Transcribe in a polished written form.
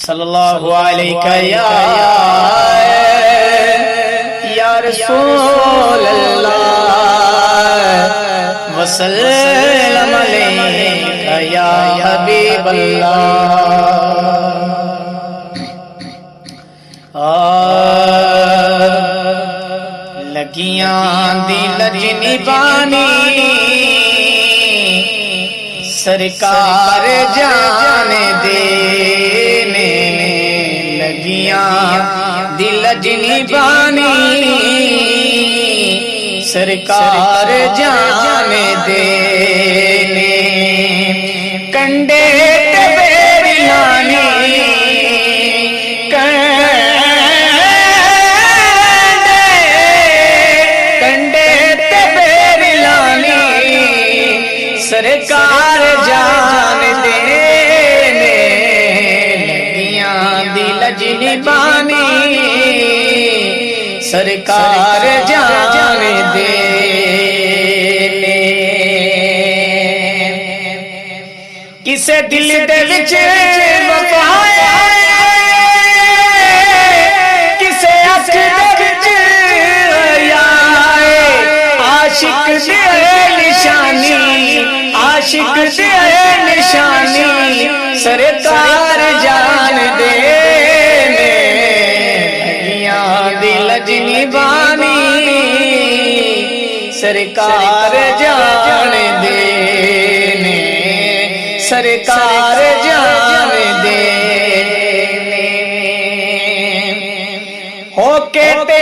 सल्लल्लाहु अलैहि या रसूल अल्लाह वसल्लम अलैका या हबीब अल्लाह। लगियां दी लजनी बानी सरकार जाने देने, लगियां दिल लजनी बानी सरकार जाने देने, कंडे ते बेरी लानी कंडे ते बेरी लानी सरकार जान देने, लगियां दी लजनी बानी सरकार जान देने। किसे दिल दे विच वफा है, किसे अख दे विच हया है, आशिक दे निशानी आशिक दे निशानी सरकार जान देने, लगियां दी लजनी बानी सरकार जान देने, सरकार जान देने। होके ते